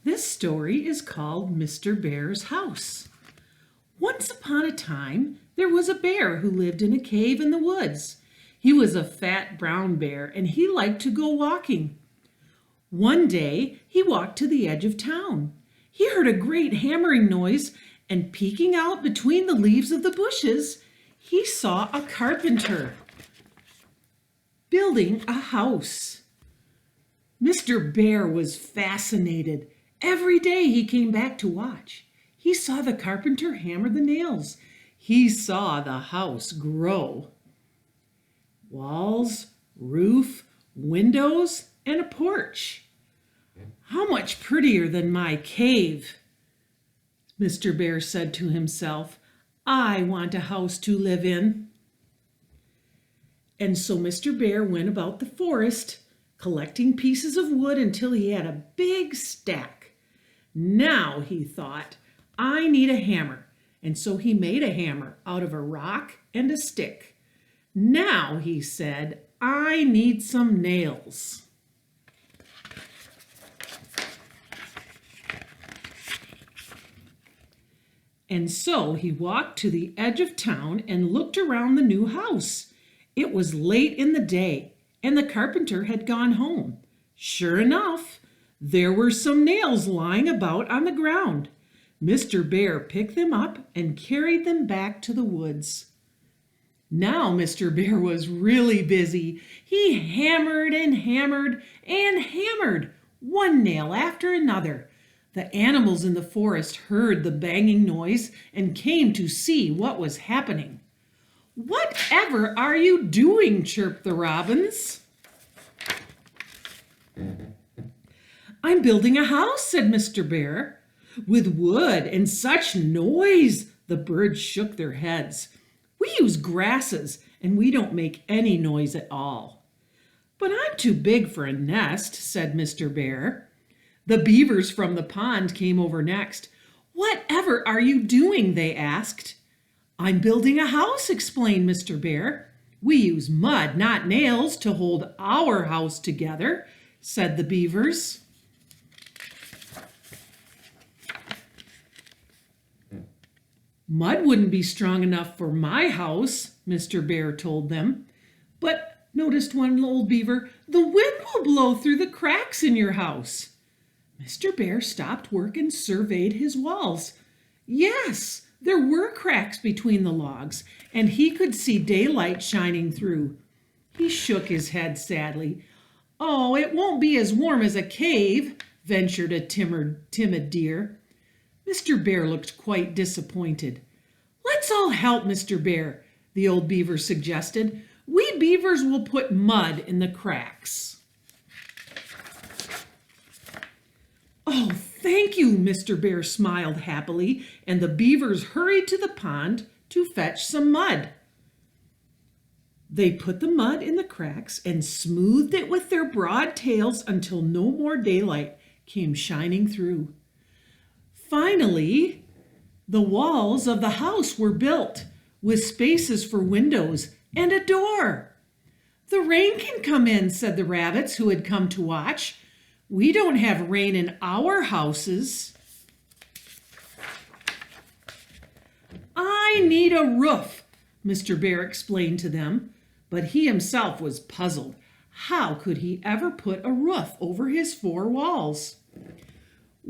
This story is called Mr. Bear's House. Once upon a time, there was a bear who lived in a cave in the woods. He was a fat brown bear and he liked to go walking. One day, he walked to the edge of town. He heard a great hammering noise, and peeking out between the leaves of the bushes, he saw a carpenter building a house. Mr. Bear was fascinated. Every day he came back to watch. He saw the carpenter hammer the nails. He saw the house grow. Walls, roof, windows, and a porch. How much prettier than my cave, Mr. Bear said to himself. I want a house to live in. And so Mr. Bear went about the forest, collecting pieces of wood until he had a big stack. Now, he thought, I need a hammer. And so he made a hammer out of a rock and a stick. Now, he said, I need some nails. And so he walked to the edge of town and looked around the new house. It was late in the day, and the carpenter had gone home. Sure enough, there were some nails lying about on the ground. Mr. Bear picked them up and carried them back to the woods. Now Mr. Bear was really busy. He hammered and hammered and hammered, one nail after another. The animals in the forest heard the banging noise and came to see what was happening. Whatever are you doing? Chirped the robins. I'm building a house, said Mr. Bear. With wood and such noise, the birds shook their heads. We use grasses and we don't make any noise at all. But I'm too big for a nest, said Mr. Bear. The beavers from the pond came over next. Whatever are you doing? They asked. I'm building a house, explained Mr. Bear. We use mud, not nails, to hold our house together, said the beavers. Mud wouldn't be strong enough for my house, Mr. Bear told them. But, noticed one old beaver, the wind will blow through the cracks in your house. Mr. Bear stopped work and surveyed his walls. Yes, there were cracks between the logs, and he could see daylight shining through. He shook his head sadly. Oh, it won't be as warm as a cave, ventured a timid deer. Mr. Bear looked quite disappointed. Let's all help Mr. Bear, the old beaver suggested. We beavers will put mud in the cracks. Oh, thank you, Mr. Bear smiled happily, and the beavers hurried to the pond to fetch some mud. They put the mud in the cracks and smoothed it with their broad tails until no more daylight came shining through. Finally, the walls of the house were built with spaces for windows and a door. The rain can come in, said the rabbits who had come to watch. We don't have rain in our houses. I need a roof, Mr. Bear explained to them, but he himself was puzzled. How could he ever put a roof over his four walls?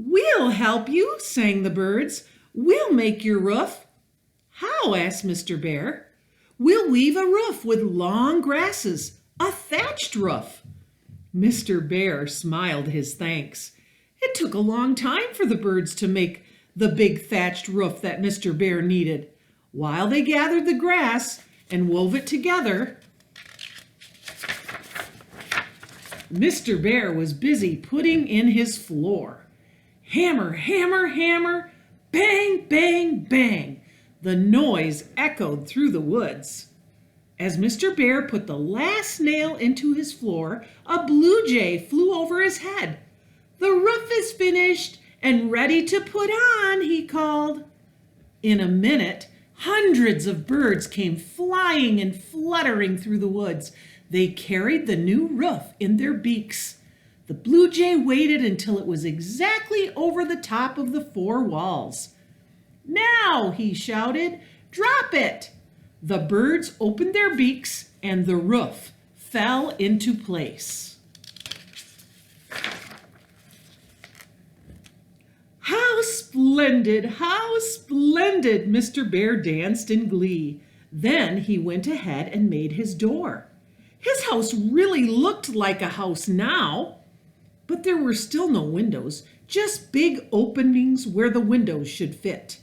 We'll help you, sang the birds. We'll make your roof. How? Asked Mr. Bear. We'll weave a roof with long grasses, a thatched roof. Mr. Bear smiled his thanks. It took a long time for the birds to make the big thatched roof that Mr. Bear needed. While they gathered the grass and wove it together, Mr. Bear was busy putting in his floor. Hammer, hammer, hammer, bang, bang, bang. The noise echoed through the woods. As Mr. Bear put the last nail into his floor, a blue jay flew over his head. The roof is finished and ready to put on, he called. In a minute, hundreds of birds came flying and fluttering through the woods. They carried the new roof in their beaks. The blue jay waited until it was exactly over the top of the four walls. "Now," he shouted, "drop it." The birds opened their beaks and the roof fell into place. "How splendid! How splendid!" Mr. Bear danced in glee. Then he went ahead and made his door. His house really looked like a house now, but there were still no windows, just big openings where the windows should fit.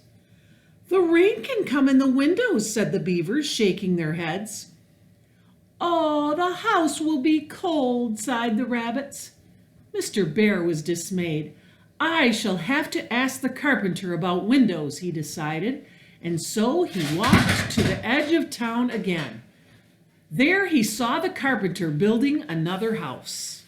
"The rain can come in the windows," said the beavers, shaking their heads. "Oh, the house will be cold," sighed the rabbits. Mr. Bear was dismayed. "I shall have to ask the carpenter about windows," he decided, and so he walked to the edge of town again. There he saw the carpenter building another house.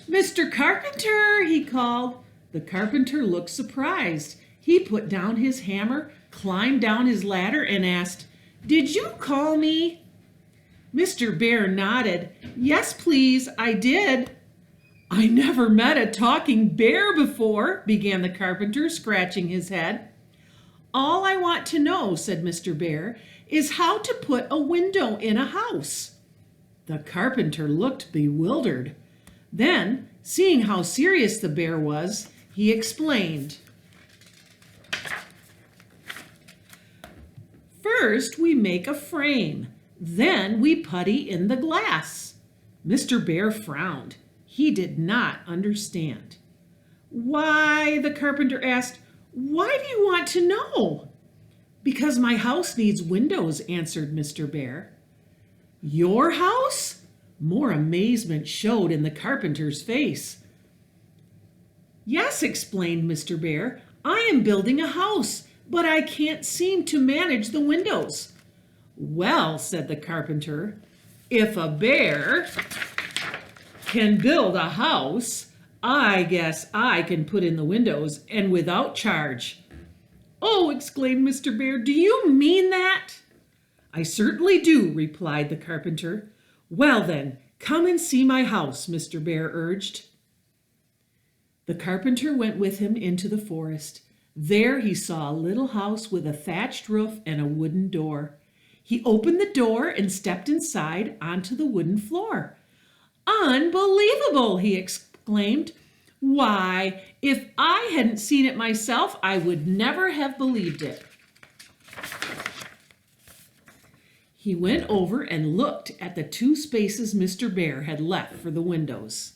"Mr. Carpenter," he called. The carpenter looked surprised. He put down his hammer, climbed down his ladder, and asked, "Did you call me?" Mr. Bear nodded. "Yes, please, I did." "I never met a talking bear before," began the carpenter, scratching his head. "All I want to know," said Mr. Bear, "is how to put a window in a house." The carpenter looked bewildered. Then, seeing how serious the bear was, he explained. "First, we make a frame. Then we putty in the glass." Mr. Bear frowned. He did not understand. "Why," the carpenter asked, "why do you want to know?" "Because my house needs windows," answered Mr. Bear. "Your house?" More amazement showed in the carpenter's face. "Yes," explained Mr. Bear, "I am building a house, but I can't seem to manage the windows." "Well," said the carpenter, "if a bear can build a house, I guess I can put in the windows, and without charge." "Oh," exclaimed Mr. Bear, "do you mean that?" "I certainly do," replied the carpenter. "Well then, come and see my house," Mr. Bear urged. The carpenter went with him into the forest. There he saw a little house with a thatched roof and a wooden door. He opened the door and stepped inside onto the wooden floor. "Unbelievable!" he exclaimed. "Why, if I hadn't seen it myself, I would never have believed it." He went over and looked at the two spaces Mr. Bear had left for the windows.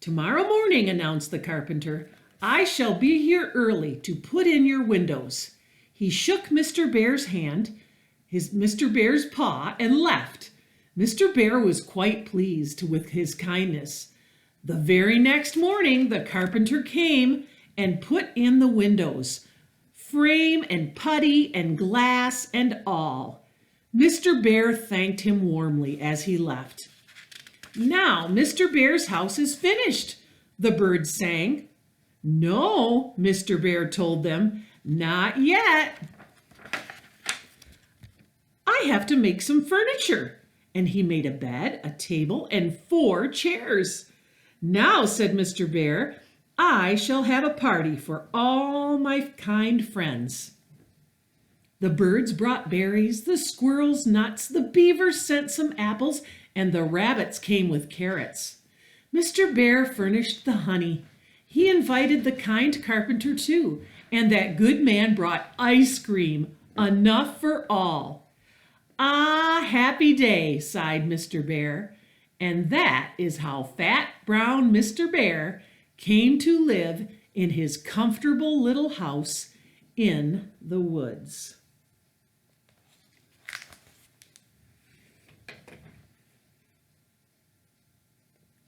"Tomorrow morning," announced the carpenter, "I shall be here early to put in your windows." He shook Mr. Bear's hand, Mr. Bear's paw, and left. Mr. Bear was quite pleased with his kindness. The very next morning, the carpenter came and put in the windows, frame and putty and glass and all. Mr. Bear thanked him warmly as he left. "Now Mr. Bear's house is finished," the birds sang. "No," Mr. Bear told them, "not yet. I have to make some furniture." And he made a bed, a table, and 4 chairs. "Now," said Mr. Bear, "I shall have a party for all my kind friends." The birds brought berries, the squirrels nuts, the beavers sent some apples, and the rabbits came with carrots. Mr. Bear furnished the honey. He invited the kind carpenter too, and that good man brought ice cream, enough for all. "Ah, happy day," sighed Mr. Bear. And that is how fat, brown Mr. Bear came to live in his comfortable little house in the woods.